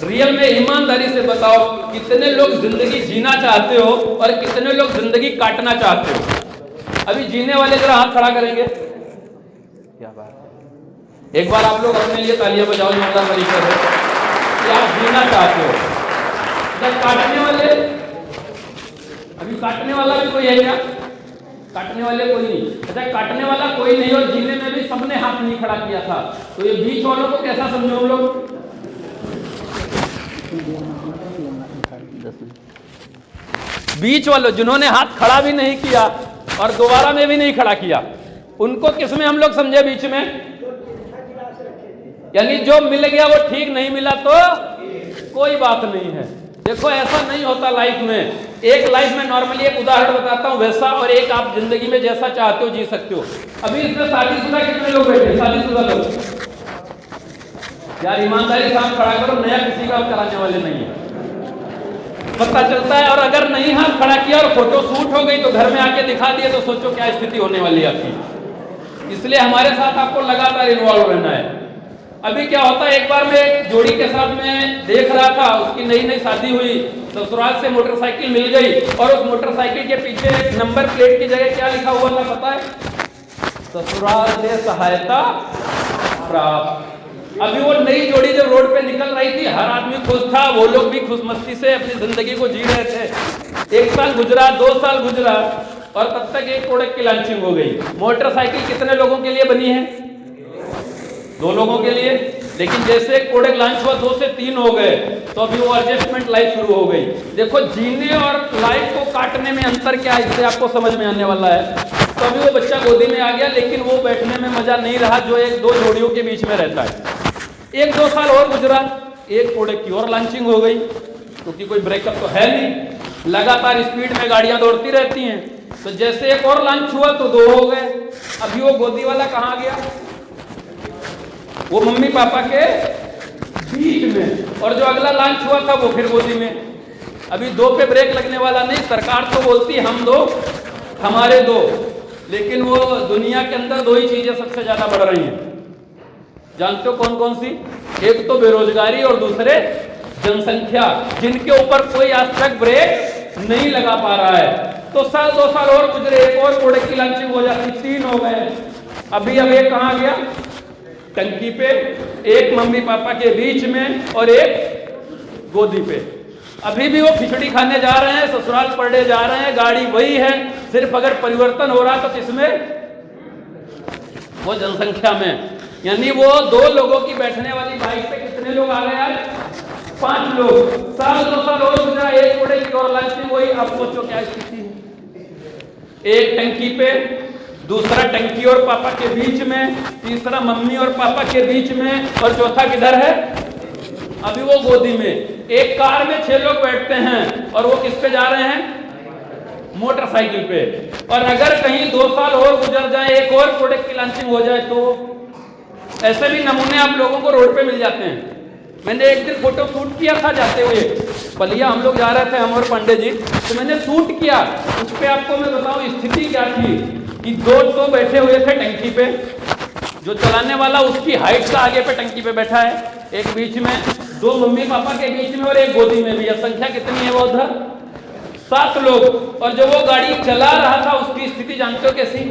Real में ईमानदारी से बताओ, कितने लोग जिंदगी जीना चाहते हो और कितने लोग जिंदगी काटना चाहते हो? अभी जीने वाले जरा हाथ खड़ा करेंगे। क्या बात है, एक बार आप लोग अपने लिए तालियां बजाओ जोरदार तरीके से कि आप जीना चाहते हो। जब काटने वाले, अभी काटने वाला भी कोई है क्या? काटने वाले कोई नहीं। अच्छा, काटने वाला कोई नहीं और जीने में भी सबने हाथ नहीं खड़ा किया था, तो ये बीच वालों को कैसा समझो हम लोग? बीच वालों जिन्होंने हाथ खड़ा भी नहीं किया और दोबारा में भी नहीं खड़ा किया, उनको किसमें हम लोग समझे? बीच में। यानी जो मिल गया वो ठीक, नहीं मिला तो कोई बात नहीं है। देखो ऐसा नहीं होता लाइफ में। एक लाइफ में नॉर्मली एक उदाहरण बताता हूं वैसा, और एक आप जिंदगी में जैसा चाहते हो जी सकते हो। अभी इसमें शादीशुदा कितने लोग बैठे? शादीशुदा लोग यार ईमानदारी से हाथ खड़ा करो, नया किसी का कराने वाले नहीं है, पता चलता है। और अगर नहीं हाथ खड़ा किया और फोटो शूट हो गई तो घर में आके दिखा दिए तो सोचो क्या स्थिति होने वाली है आपकी। इसलिए हमारे साथ आपको लगातार इन्वॉल्व रहना है। अभी क्या होता है, एक बार मैं एक जोड़ी के साथ में देख रहा था, उसकी नई नई शादी हुई, ससुराल से मोटरसाइकिल मिल गई और उस मोटरसाइकिल के पीछे एक नंबर प्लेट की जगह क्या लिखा हुआ था पता है? ससुराल से सहायता प्राप्त। अभी वो नई जोड़ी जब रोड पे निकल रही थी, हर आदमी खुश था, वो लोग भी खुशमस्ती से अपनी जिंदगी को जी रहे थे। 1 साल गुजरा, 2 साल गुजरा और तब तक एक प्रोडक्ट की लॉन्चिंग हो गई। मोटरसाइकिल कितने लोगों के लिए बनी है? 2 लोगों के लिए। लेकिन जैसे एक प्रोडक्ट लॉन्च हुआ 2 से 3 हो गए, तो अभी वो एडजस्टमेंट लाइफ शुरू हो गई। देखो जीने और लाइफ को काटने में अंतर क्या है, इससे आपको समझ में आने वाला है। तो अभी वो बच्चा गोदी में आ गया, लेकिन वो बैठने में मजा नहीं रहा जो 1-2 जोड़ियों के बीच में रहता है। 1-2 साल और गुजरा, एक प्रोडक्ट की और लॉन्चिंग हो गई, क्योंकि कोई ब्रेकअप तो है नहीं, लगातार स्पीड में गाड़ियां दौड़ती रहती हैं। तो जैसे एक और लॉन्च हुआ तो 2 हो गए। अभी वो गोदी वाला कहाँ गया? वो मम्मी पापा के बीच में। और जो अगला लॉन्च हुआ था वो फिर गोदी में। अभी 2 पे ब्रेक लगने वाला नहीं। सरकार तो बोलती हम 2 हमारे 2, लेकिन वो दुनिया के अंदर 2 ही चीजें सबसे ज्यादा बढ़ रही हैं। जानते हो कौन कौन सी? एक तो बेरोजगारी और दूसरे जनसंख्या, जिनके ऊपर कोई आज तक ब्रेक नहीं लगा पा रहा है। तो साल 2 साल और गुजरे, एक और प्रोडक्ट की लॉन्चिंग हो जाती, 3 हो गए। अभी अब एक कहाँ गया? टंकी पे, एक मम्मी पापा के बीच में और एक गोदी पे। अभी भी वो खिचड़ी खाने जा रहे हैं, ससुराल पड़ने जा रहे हैं, गाड़ी वही है, सिर्फ अगर परिवर्तन हो रहा तो किसमें? वो जनसंख्या में। यानी वो 2 लोगों की बैठने वाली बाइक पे कितने लोग आ गए आज? 5 लोग। साल 2 साल और गुजरा, एक प्रोडक्ट की और लॉन्चिंग हुई। अब सोचो क्या स्थिति है? एक टंकी पे, दूसरा टंकी और पापा के बीच में, तीसरा मम्मी और पापा के बीच में, और चौथा किधर है? अभी वो गोदी में। एक कार में 6 लोग बैठते हैं और वो किस पे जा रहे हैं? मोटरसाइकिल पे। और अगर कहीं 2 साल और गुजर जाए, एक और प्रोडक्ट की लॉन्चिंग हो जाए तो ऐसे भी नमूने आप लोगों को रोड पे मिल जाते हैं। मैंने एक दिन फोटो शूट किया था जाते हुए, बलिया हम लोग जा रहे थे, हम और पांडे जी, तो मैंने शूट किया। उस पर आपको मैं बताऊं स्थिति क्या थी कि 2 तो बैठे हुए थे टंकी पे, जो चलाने वाला उसकी हाइट से आगे पे टंकी पे बैठा है, एक बीच में, 2 मम्मी पापा के बीच में और एक गोदी में भी। संख्या कितनी है वो उधर? 7 लोग। और जब वो गाड़ी चला रहा था उसकी स्थिति जानते हो कैसी?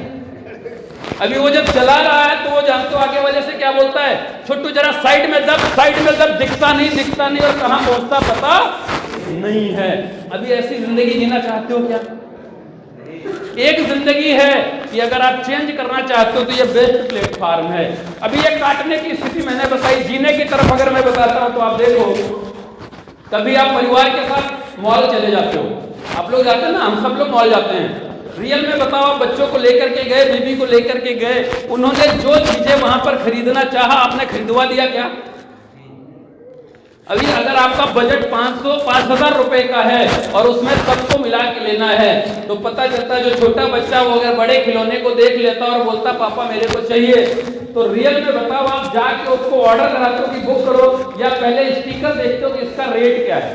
अभी वो जब चला रहा है तो वो जानते हो आगे वाले से क्या बोलता है? छोटू जरा साइड में दब, साइड में दब, दिखता नहीं और कहां पहुंचता पता नहीं है। अभी ऐसी जिंदगी जीना चाहते हो क्या? एक जिंदगी है कि अगर आप चेंज करना चाहते हो तो ये बेस्ट प्लेटफॉर्म है। अभी ये काटने की स्थिति मैंने बताई, जीने की तरफ अगर मैं बताता हूं तो आप देखो, कभी आप परिवार के साथ मॉल चले जाते हो, आप लोग जाते हैं ना, हम सब लोग मॉल जाते हैं। रियल में बताओ, आप बच्चों को लेकर के गए, बीबी को लेकर के गए, उन्होंने जो चीजें वहां पर खरीदना चाहा आपने खरीदवा दिया क्या? अभी अगर आपका बजट 5,000 रुपए का है और उसमें सबको मिला के लेना है तो पता चलता है जो छोटा बच्चा वो अगर बड़े खिलौने को देख लेता और बोलता पापा मेरे को चाहिए, तो रियल में बताओ आप जाके उसको ऑर्डर कराते हो कि बुक करो, या पहले स्टिकर देखते हो कि इसका रेट क्या है?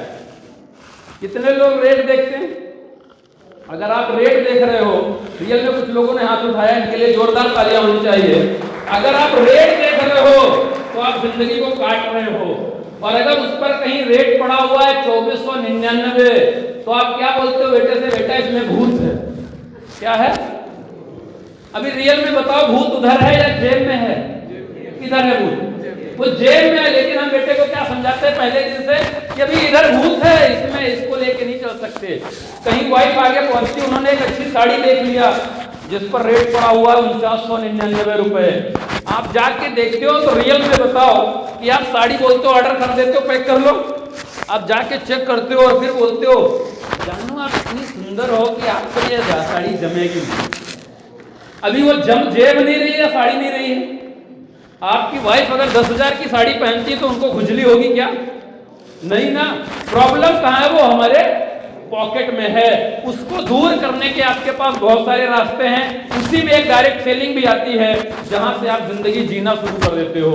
कितने लोग रेट देखते हैं? अगर आप रेट देख रहे हो, रियल में कुछ लोगों ने हाथ उठाया, इनके लिए जोरदार तालियां होनी चाहिए। अगर आप रेट देख रहे हो तो आप जिंदगी को काट रहे हो। और अगर उस पर कहीं रेट पड़ा हुआ है 2499, तो आप क्या बोलते हो बेटे से, बेटा इसमें भूत है। क्या है? अभी रियल में बताओ, भूत उधर है या जेब में है? किधर है भूत? वो जेब में है। लेकिन हम बेटे को क्या समझाते हैं पहले दिन से कि अभी इधर भूत है, इसमें इसको लेके नहीं चल सकते। कहीं वाइफ आगे पहुंचती, उन्होंने एक अच्छी साड़ी देख लिया जिस पर रेट पड़ा हुआ है 4999 रुपए। आप जाके देखते हो तो रियल में बताओ कि आप साड़ी बोलते हो, ऑर्डर कर देते हो, पैक कर लो। आप जाके चेक करते हो और फिर बोलते हो जानू आप इतनी सुंदर हो कि आपको ये साड़ी जमेगी। अभी वो जेब नहीं रही है, साड़ी नहीं रही है। आपकी वाइफ अगर 10,000 की साड़ी पहनती है तो उनको खुजली होगी क्या? नहीं ना। प्रॉब्लम कहाँ है? वो हमारे पॉकेट में है। उसको दूर करने के आपके पास बहुत सारे रास्ते हैं। उसी में एक डायरेक्ट सेलिंग भी आती है जहां से आप जिंदगी जीना शुरू कर देते हो।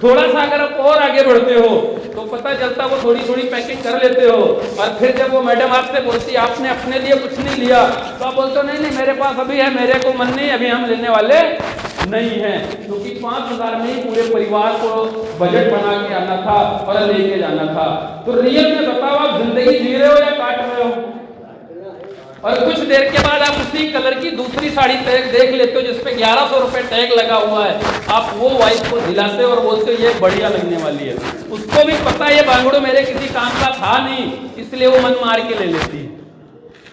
थोड़ा सा अगर आप और आगे बढ़ते हो तो पता चलता वो थोड़ी थोड़ी पैकिंग कर लेते हो, और फिर जब वो मैडम आपसे बोलती है आपने अपने लिए कुछ नहीं लिया, तो आप बोलते हो नहीं नहीं मेरे पास अभी है, मेरे को मन नहीं, अभी हम लेने वाले नहीं है, क्योंकि 5,000 में ही पूरे परिवार को बजट बना के आना था और लेके जाना था। तो रियल में बताओ आप जिंदगी जी रहे हो या काट रहे हो? और कुछ देर के बाद आप उसी कलर की दूसरी साड़ी देख लेते हो जिसपे 1100 रुपए टैग लगा हुआ है। आप वो वाइफ को दिलाते हो और बोलते हो ये बढ़िया लगने वाली है। उसको भी पता है ये बांगड़ू मेरे किसी काम का था नहीं, इसलिए वो मन मार के ले लेती है।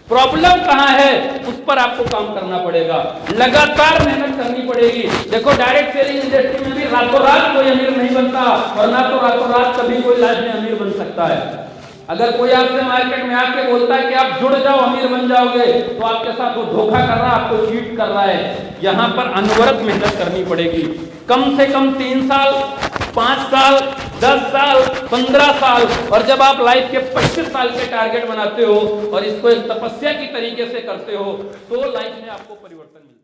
प्रॉब्लम कहाँ है? उस पर आपको काम करना पड़ेगा, लगातार मेहनत करनी पड़ेगी। देखो डायरेक्ट सेलिंग इंडस्ट्री में भी रातों रात कोई अमीर नहीं बनता, और ना तो रातों रात कभी कोई लाइफ में अमीर बन सकता है। अगर कोई आपसे मार्केट में आके बोलता है कि आप जुड़ जाओ अमीर बन जाओगे, तो आपके साथ वो धोखा कर रहा है, आपको चीट कर रहा है। यहाँ पर अनवरत मेहनत करनी पड़ेगी, कम से कम 3 साल, 5 साल, 10 साल, 15 साल, और जब आप लाइफ के 25 साल के टारगेट बनाते हो और इसको एक तपस्या की तरीके से करते हो तो लाइफ में आपको परिवर्तन मिलता है।